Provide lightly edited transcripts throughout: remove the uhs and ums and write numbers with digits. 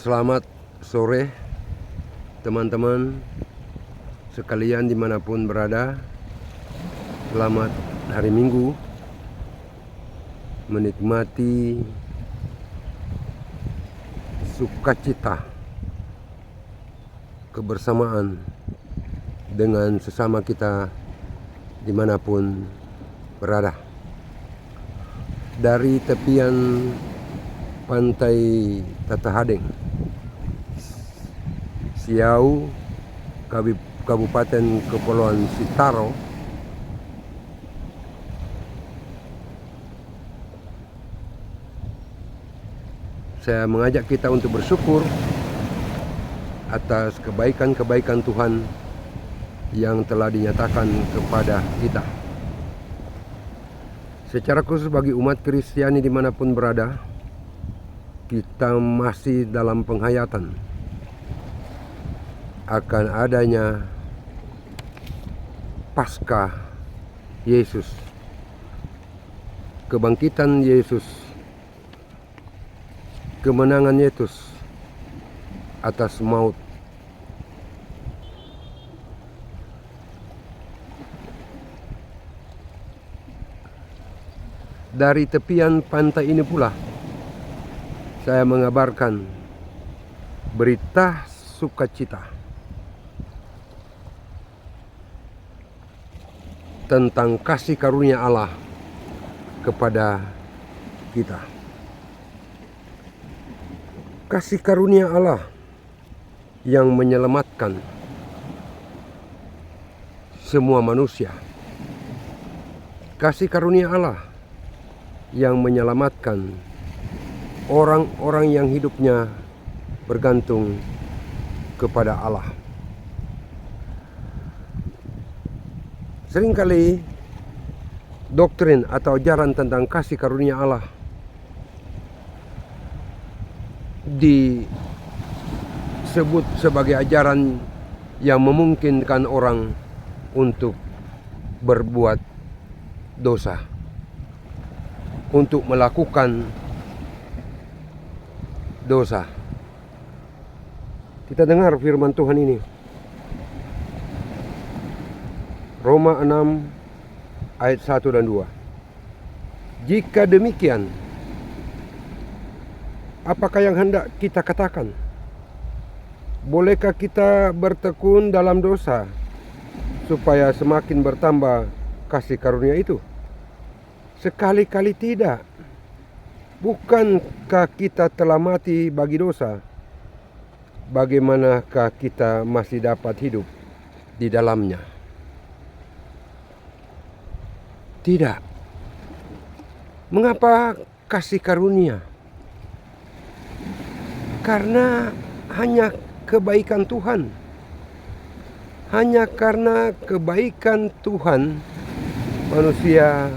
Selamat sore teman-teman sekalian dimanapun berada. Selamat hari Minggu, menikmati sukacita kebersamaan dengan sesama kita dimanapun berada. Dari tepian pantai Tatahadeng, Siau, Kabupaten Kepulauan Sitaro, saya mengajak kita untuk bersyukur atas kebaikan-kebaikan Tuhan yang telah dinyatakan kepada kita. Secara khusus bagi umat Kristiani dimanapun berada, kita masih dalam penghayatan akan adanya Paskah Yesus, kebangkitan Yesus, kemenangan Yesus atas maut. Dari tepian pantai ini pula saya mengabarkan berita sukacita tentang kasih karunia Allah kepada kita. Kasih karunia Allah yang menyelamatkan semua manusia. Kasih karunia Allah yang menyelamatkan orang-orang yang hidupnya bergantung kepada Allah. Seringkali doktrin atau ajaran tentang kasih karunia Allah disebut sebagai ajaran yang memungkinkan orang untuk berbuat dosa, untuk melakukan dosa. Kita dengar firman Tuhan ini. Roma 6 ayat 1 dan 2. Jika demikian, apakah yang hendak kita katakan? Bolehkah kita bertekun dalam dosa supaya semakin bertambah kasih karunia itu? Sekali-kali tidak. Bukankah kita telah mati bagi dosa? Bagaimanakah kita masih dapat hidup di dalamnya? Tidak. Mengapa kasih karunia? Karena hanya kebaikan Tuhan. Hanya karena kebaikan Tuhan manusia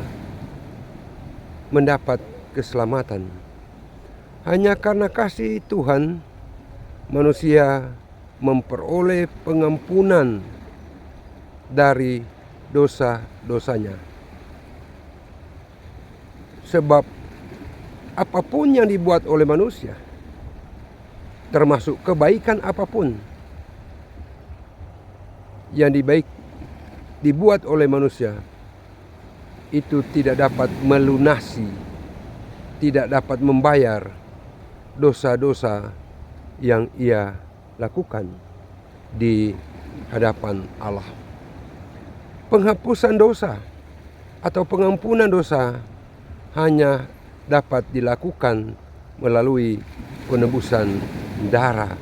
mendapat keselamatan. Hanya karena kasih Tuhan manusia memperoleh pengampunan dari dosa-dosanya. Sebab apapun yang dibuat oleh manusia, termasuk kebaikan apapun yang dibuat oleh manusia, itu tidak dapat melunasi, tidak dapat membayar dosa-dosa yang ia lakukan di hadapan Allah. Penghapusan dosa atau pengampunan dosa hanya dapat dilakukan melalui penebusan darah,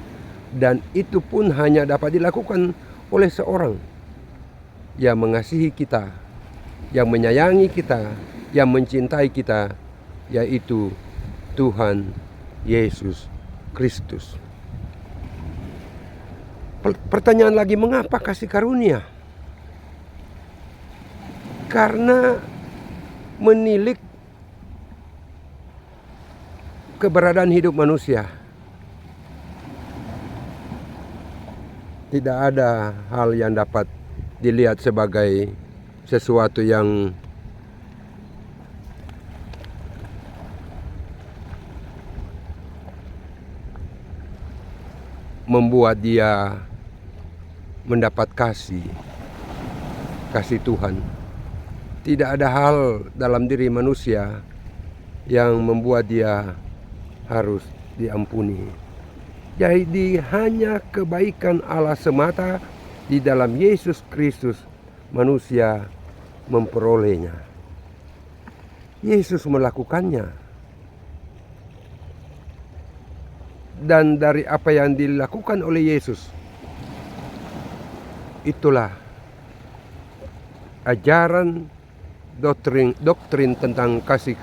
dan itu pun hanya dapat dilakukan oleh seorang yang mengasihi kita, yang menyayangi kita, yang mencintai kita, yaitu Tuhan Yesus Kristus. Pertanyaan lagi, mengapa kasih karunia? Karena menilik keberadaan hidup manusia. Tidak ada hal yang dapat dilihat sebagai sesuatu yang membuat dia mendapat kasih Tuhan. Tidak ada hal dalam diri manusia yang membuat dia harus diampuni. Jadi hanya kebaikan Allah semata di dalam Yesus Kristus manusia memperolehnya. Yesus melakukannya. Dan dari apa yang dilakukan oleh Yesus, itulah ajaran doktrin tentang kasih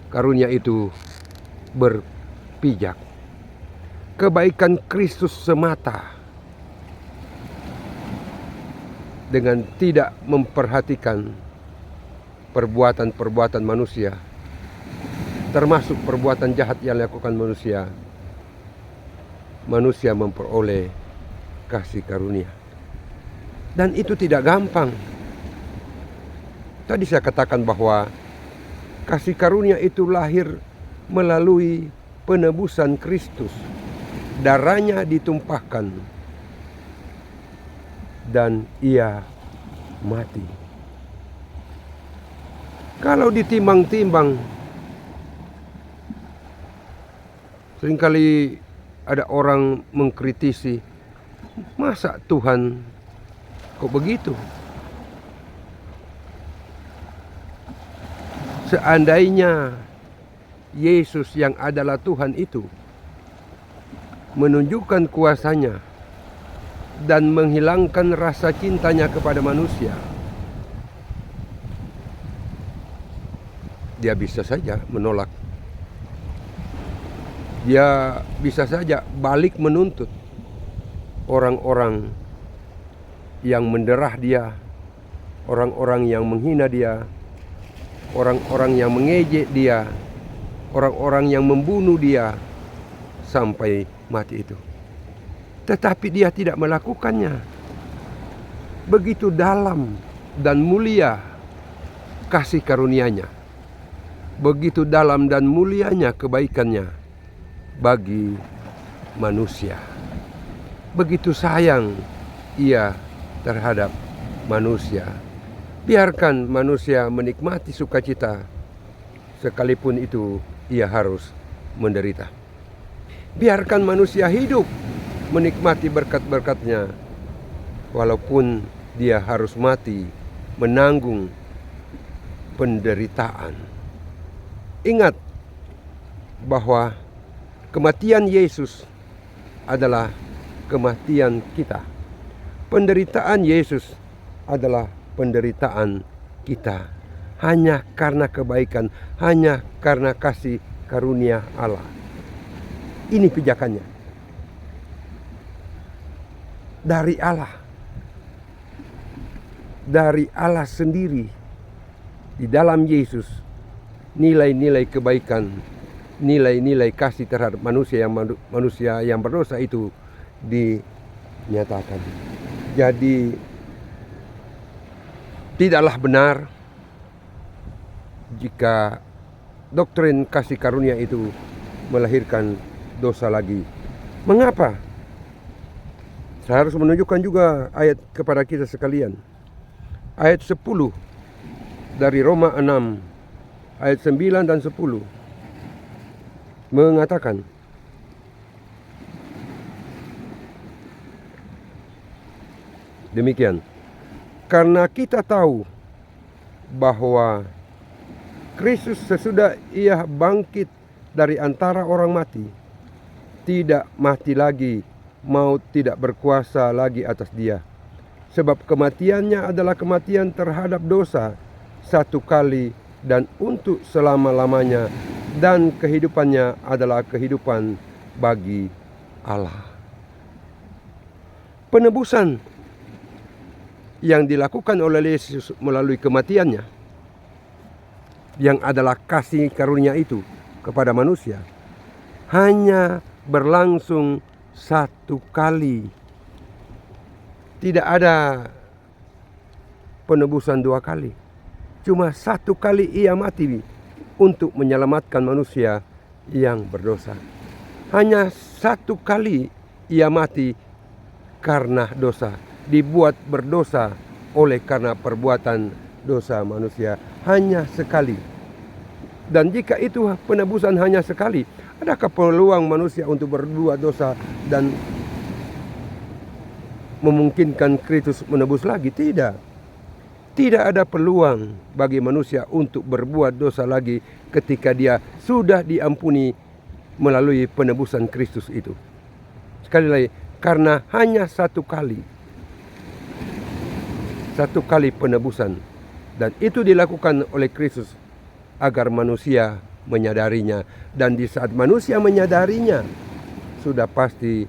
karunia itu berpijak. Kebaikan Kristus semata, dengan tidak memperhatikan perbuatan-perbuatan manusia, termasuk perbuatan jahat yang dilakukan manusia. Manusia memperoleh kasih karunia. Dan itu tidak gampang. Tadi saya katakan bahwa kasih karunia itu lahir melalui penebusan Kristus. Darahnya ditumpahkan dan ia mati. Kalau ditimbang-timbang, seringkali ada orang mengkritisi, masa Tuhan kok begitu? Seandainya Yesus yang adalah Tuhan itu menunjukkan kuasanya dan menghilangkan rasa cintanya kepada manusia, dia bisa saja menolak. Dia bisa saja balik menuntut orang-orang yang menderah dia, orang-orang yang menghina dia, orang-orang yang mengejek dia, orang-orang yang membunuh dia sampai mati itu. Tetapi dia tidak melakukannya. Begitu dalam dan mulia kasih karunia-Nya. Begitu dalam dan mulianya kebaikannya bagi manusia. Begitu sayang ia terhadap manusia. Biarkan manusia menikmati sukacita, sekalipun itu ia harus menderita. Biarkan manusia hidup menikmati berkat-berkat-Nya, walaupun dia harus mati menanggung penderitaan. Ingat bahwa kematian Yesus adalah kematian kita. Penderitaan Yesus adalah penderitaan kita. Hanya karena kebaikan, hanya karena kasih karunia Allah. Ini pijakannya. Dari Allah. Dari Allah sendiri. Di dalam Yesus, nilai-nilai kebaikan, nilai-nilai kasih terhadap manusia yang berdosa itu dinyatakan. Jadi tidaklah benar jika doktrin kasih karunia itu melahirkan dosa lagi. Mengapa? Saya harus menunjukkan juga ayat kepada kita sekalian. Ayat 10 dari Roma 6, ayat 9 dan 10 mengatakan, demikian, karena kita tahu bahwa Kristus sesudah ia bangkit dari antara orang mati, tidak mati lagi, maut tidak berkuasa lagi atas dia. Sebab kematiannya adalah kematian terhadap dosa satu kali dan untuk selama-lamanya, dan kehidupannya adalah kehidupan bagi Allah. Penebusan yang dilakukan oleh Yesus melalui kematiannya, yang adalah kasih karunia itu kepada manusia, hanya berlangsung satu kali. Tidak ada penebusan dua kali. Cuma satu kali ia mati untuk menyelamatkan manusia yang berdosa. Hanya satu kali ia mati karena dosa, dibuat berdosa oleh karena perbuatan dosa manusia hanya sekali. Dan jika itu penebusan hanya sekali, adakah peluang manusia untuk berbuat dosa dan memungkinkan Kristus menebus lagi? Tidak. Tidak ada peluang bagi manusia untuk berbuat dosa lagi ketika dia sudah diampuni melalui penebusan Kristus itu. Sekali lagi, karena hanya satu kali penebusan, dan itu dilakukan oleh Kristus agar manusia menyadarinya. Dan di saat manusia menyadarinya, sudah pasti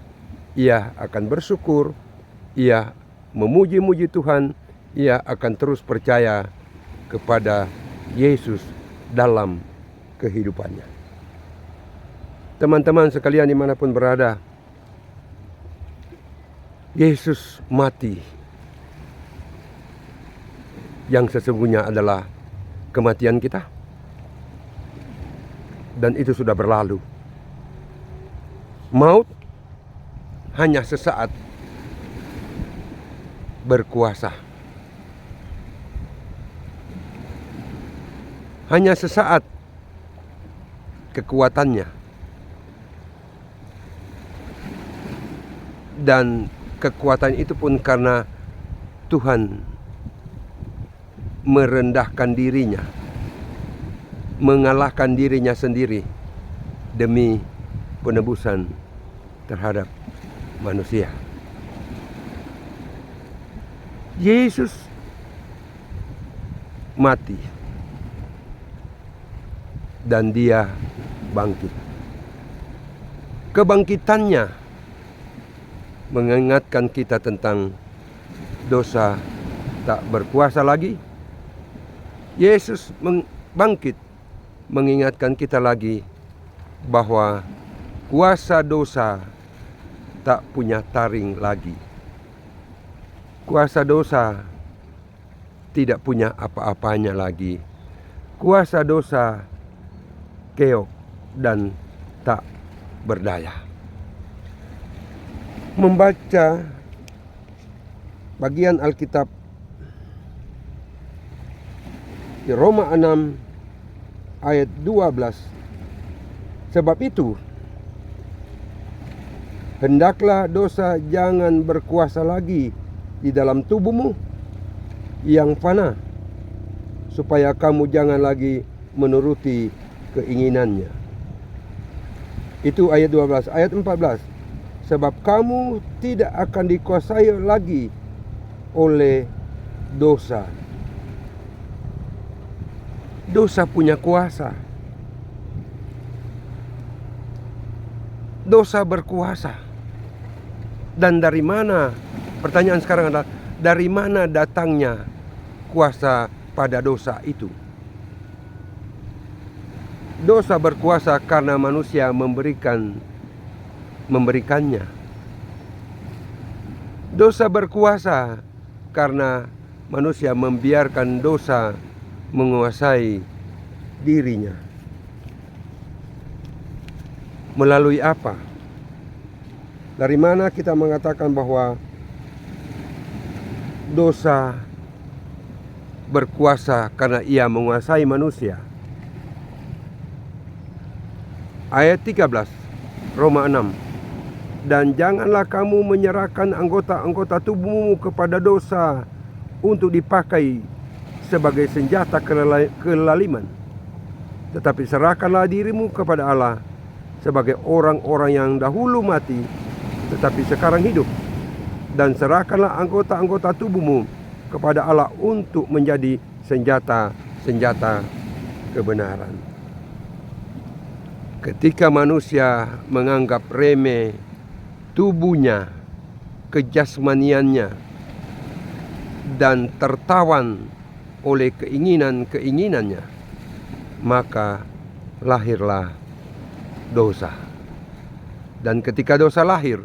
ia akan bersyukur, ia memuji-muji Tuhan, ia akan terus percaya kepada Yesus dalam kehidupannya. Teman-teman sekalian dimanapun berada, Yesus mati yang sesungguhnya adalah kematian kita, dan itu sudah berlalu. Maut hanya sesaat berkuasa, hanya sesaat kekuatannya, dan kekuatan itu pun karena Tuhan merendahkan dirinya, mengalahkan dirinya sendiri demi penebusan terhadap manusia. Yesus mati dan dia bangkit. Kebangkitannya mengingatkan kita tentang dosa tak berkuasa lagi. Yesus bangkit mengingatkan kita lagi bahwa kuasa dosa tak punya taring lagi. Kuasa dosa tidak punya apa-apanya lagi. Kuasa dosa keok dan tak berdaya. Membaca bagian Alkitab di Roma 6 ayat 12. Sebab itu, hendaklah dosa jangan berkuasa lagi di dalam tubuhmu yang fana, supaya kamu jangan lagi menuruti keinginannya. Itu ayat 12. Ayat 14. Sebab kamu tidak akan dikuasai lagi oleh dosa. Dosa punya kuasa. Dosa berkuasa. Dan dari mana? Pertanyaan sekarang adalah, dari mana datangnya kuasa pada dosa itu? Dosa berkuasa karena manusia memberikannya. Dosa berkuasa karena manusia membiarkan dosa menguasai dirinya. Melalui apa? Dari mana kita mengatakan bahwa dosa berkuasa karena ia menguasai manusia? Ayat 13 Roma 6. Dan janganlah kamu menyerahkan anggota-anggota tubuhmu kepada dosa untuk dipakai sebagai senjata kelaliman, tetapi serahkanlah dirimu kepada Allah sebagai orang-orang yang dahulu mati tetapi sekarang hidup, dan serahkanlah anggota-anggota tubuhmu kepada Allah untuk menjadi senjata-senjata kebenaran. Ketika manusia menganggap remeh tubuhnya, kejasmaniannya, dan tertawan oleh keinginan-keinginannya, maka lahirlah dosa. Dan ketika dosa lahir,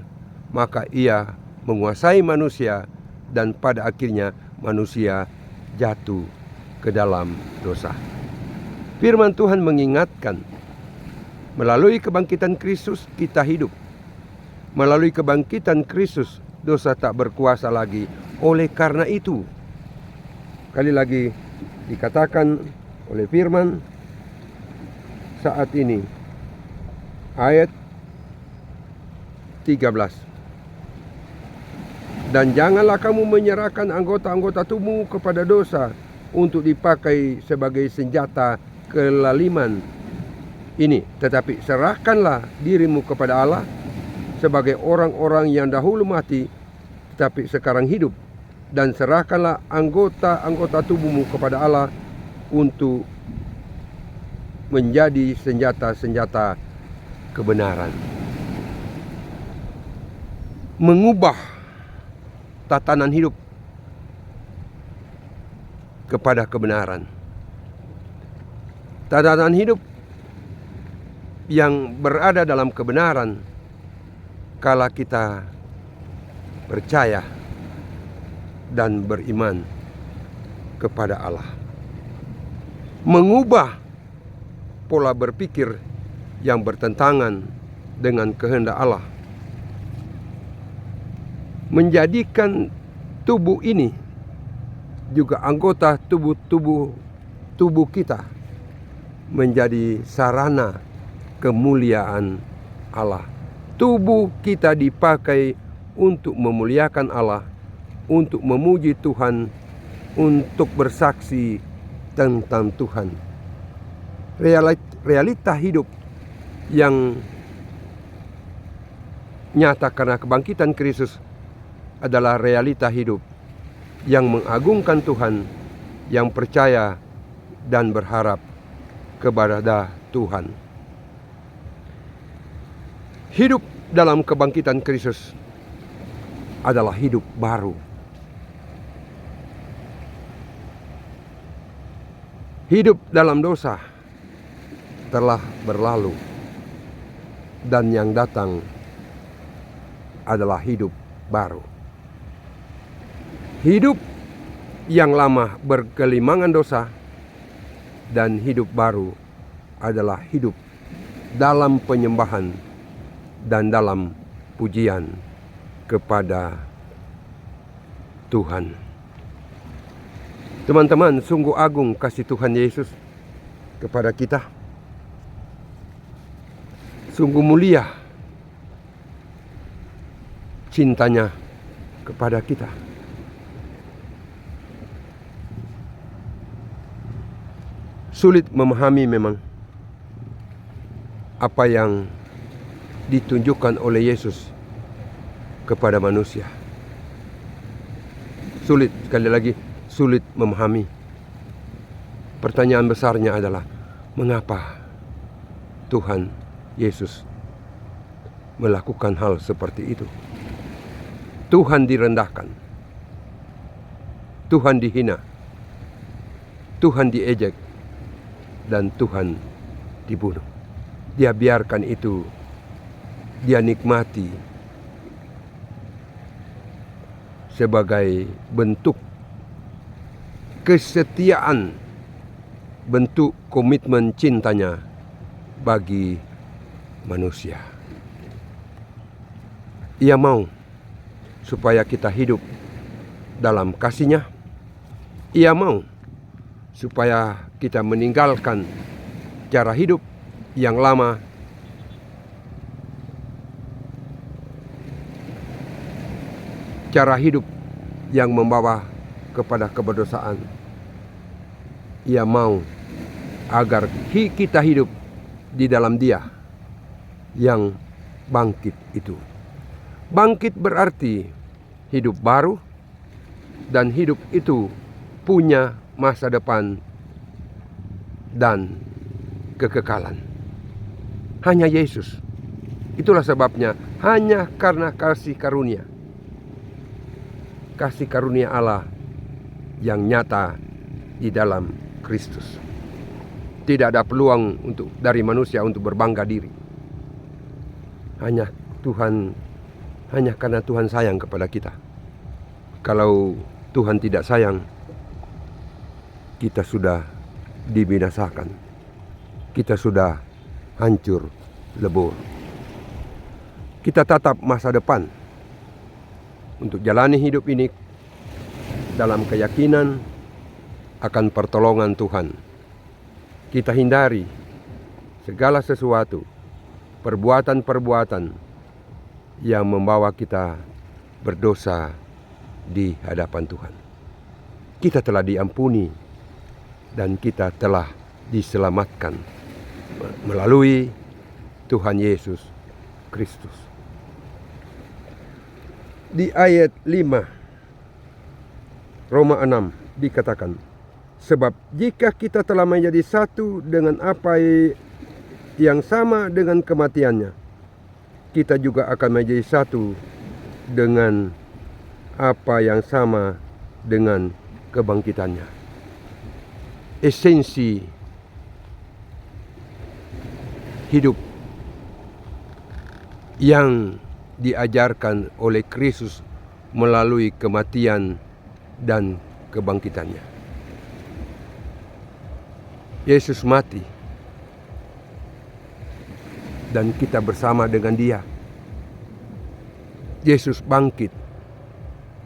maka ia menguasai manusia, dan pada akhirnya manusia jatuh ke dalam dosa. Firman Tuhan mengingatkan, melalui kebangkitan Kristus kita hidup. Melalui kebangkitan Kristus, dosa tak berkuasa lagi. Oleh karena itu, kali lagi dikatakan oleh firman saat ini, ayat 13. Dan janganlah kamu menyerahkan anggota-anggota tubuhmu kepada dosa untuk dipakai sebagai senjata kelaliman ini, tetapi serahkanlah dirimu kepada Allah sebagai orang-orang yang dahulu mati tetapi sekarang hidup, dan serahkanlah anggota-anggota tubuhmu kepada Allah untuk menjadi senjata-senjata kebenaran. Mengubah tatanan hidup kepada kebenaran. Tatanan hidup yang berada dalam kebenaran kala kita percaya dan beriman kepada Allah. Mengubah pola berpikir yang bertentangan dengan kehendak Allah. Menjadikan tubuh ini juga anggota tubuh kita menjadi sarana kemuliaan Allah. Tubuh kita dipakai untuk memuliakan Allah, untuk memuji Tuhan, untuk bersaksi tentang Tuhan. Realita hidup yang nyata karena kebangkitan Kristus adalah realita hidup yang mengagungkan Tuhan, yang percaya dan berharap kepada Tuhan. Hidup dalam kebangkitan Kristus adalah hidup baru. Hidup dalam dosa telah berlalu, dan yang datang adalah hidup baru. Hidup yang lama bergelimangan dosa, dan hidup baru adalah hidup dalam penyembahan dan dalam pujian kepada Tuhan. Teman-teman, sungguh agung kasih Tuhan Yesus kepada kita. Sungguh mulia cintanya kepada kita. Sulit memahami memang apa yang ditunjukkan oleh Yesus kepada manusia. Sulit, sekali lagi, sulit memahami. Pertanyaan besarnya adalah, mengapa Tuhan Yesus melakukan hal seperti itu? Tuhan direndahkan, Tuhan dihina, Tuhan diejek, dan Tuhan dibunuh. Dia biarkan itu, dia nikmati sebagai bentuk kesetiaan, bentuk komitmen cintanya bagi manusia. Ia mau supaya kita hidup dalam kasih-Nya. Ia mau supaya kita meninggalkan cara hidup yang lama, cara hidup yang membawa kepada keberdosaan. Ia mau agar kita hidup di dalam Dia yang bangkit itu. Bangkit berarti hidup baru, dan hidup itu punya masa depan dan kekekalan. Hanya Yesus. Itulah sebabnya, hanya karena kasih karunia. Kasih karunia Allah yang nyata di dalam Kristus. Tidak ada peluang dari manusia untuk berbangga diri. Hanya karena Tuhan sayang kepada kita. Kalau Tuhan tidak sayang, kita sudah dibinasakan. Kita sudah hancur lebur. kita tatap masa depan untuk jalani hidup ini dalam keyakinan akan pertolongan Tuhan. Kita hindari segala sesuatu, perbuatan-perbuatan yang membawa kita berdosa di hadapan Tuhan. Kita telah diampuni dan kita telah diselamatkan melalui Tuhan Yesus Kristus. Di ayat 5 Roma 6 dikatakan, sebab jika kita telah menjadi satu dengan apa yang sama dengan kematiannya, kita juga akan menjadi satu dengan apa yang sama dengan kebangkitannya. Esensi hidup yang diajarkan oleh Kristus melalui kematian dan kebangkitannya. Yesus mati dan kita bersama dengan Dia. Yesus bangkit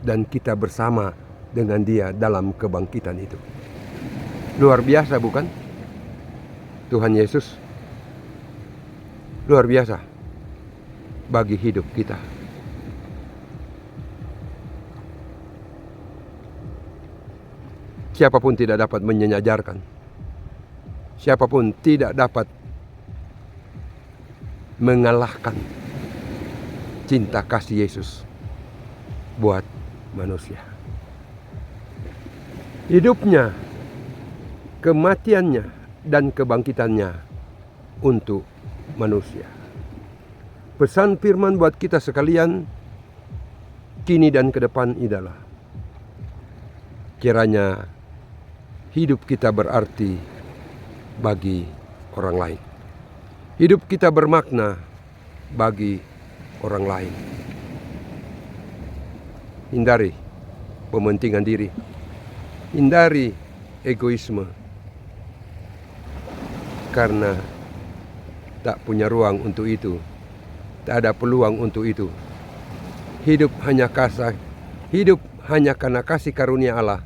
dan kita bersama dengan Dia dalam kebangkitan itu. Luar biasa, bukan? Tuhan Yesus luar biasa bagi hidup kita. Siapapun tidak dapat menyejajarkan. Siapapun tidak dapat mengalahkan cinta kasih Yesus buat manusia. Hidupnya, kematiannya, dan kebangkitannya untuk manusia. Pesan firman buat kita sekalian kini dan ke depan adalah, kiranya hidup kita berarti bagi orang lain. Hidup kita bermakna bagi orang lain. Hindari pementingan diri. Hindari egoisme. Karena tak punya ruang untuk itu. Tak ada peluang untuk itu. Hidup hanya karena kasih karunia Allah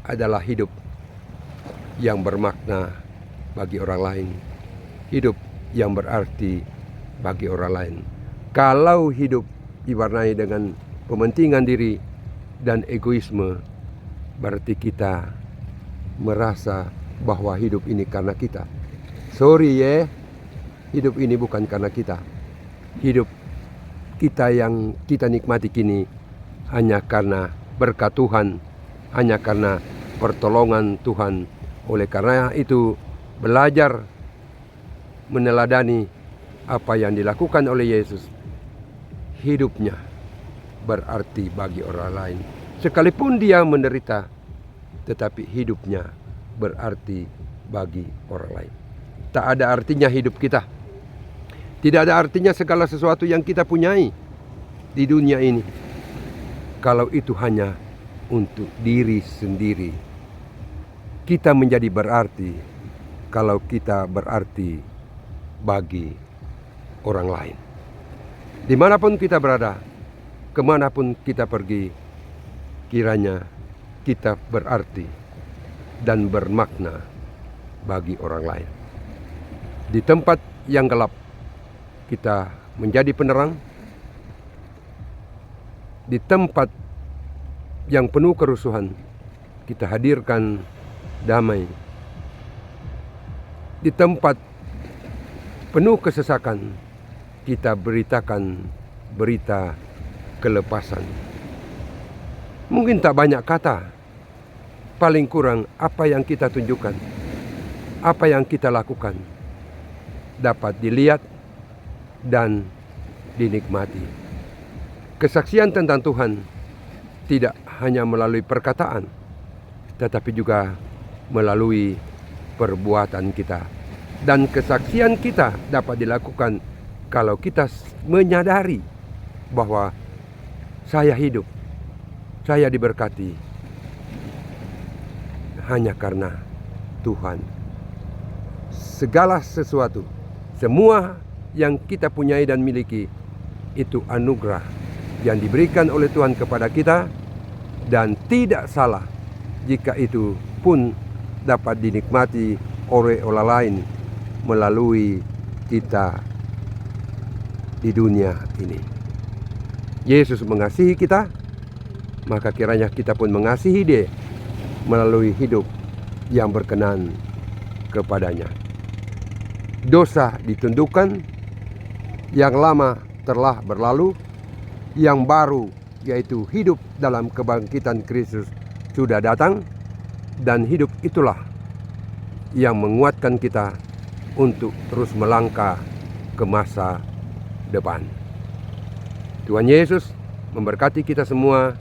adalah hidup yang bermakna bagi orang lain. Hidup yang berarti bagi orang lain. Kalau hidup diwarnai dengan pementingan diri dan egoisme, berarti kita merasa bahwa hidup ini karena kita. Sorry ya, hidup ini bukan karena kita. Hidup kita yang kita nikmati kini hanya karena berkat Tuhan, hanya karena pertolongan Tuhan. Oleh karena itu, belajar meneladani apa yang dilakukan oleh Yesus. Hidupnya berarti bagi orang lain. Sekalipun dia menderita, tetapi hidupnya berarti bagi orang lain. Tak ada artinya hidup kita. Tidak ada artinya segala sesuatu yang kita punyai di dunia ini kalau itu hanya untuk diri sendiri. Kita menjadi berarti kalau kita berarti bagi orang lain. Dimanapun kita berada, kemanapun kita pergi, kiranya kita berarti dan bermakna bagi orang lain. Di tempat yang gelap, kita menjadi penerang. Di tempat yang penuh kerusuhan, kita hadirkan damai. Di tempat penuh kesesakan, kita beritakan berita kelepasan. Mungkin tak banyak kata, paling kurang apa yang kita tunjukkan, apa yang kita lakukan, dapat dilihat dan dinikmati. Kesaksian tentang Tuhan tidak hanya melalui perkataan, tetapi juga melalui perbuatan kita. Dan kesaksian kita dapat dilakukan kalau kita menyadari bahwa saya hidup, saya diberkati hanya karena Tuhan. Segala sesuatu, semua yang kita punyai dan miliki itu anugerah yang diberikan oleh Tuhan kepada kita, dan tidak salah jika itu pun dapat dinikmati oleh orang lain melalui kita di dunia ini. Yesus mengasihi kita, maka kiranya kita pun mengasihi Dia melalui hidup yang berkenan kepadanya. Dosa ditundukkan, yang lama telah berlalu, yang baru yaitu hidup dalam kebangkitan Kristus sudah datang, dan hidup itulah yang menguatkan kita untuk terus melangkah ke masa depan. Tuhan Yesus memberkati kita semua.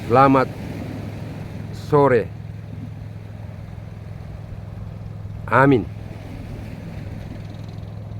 Selamat sore. Amin.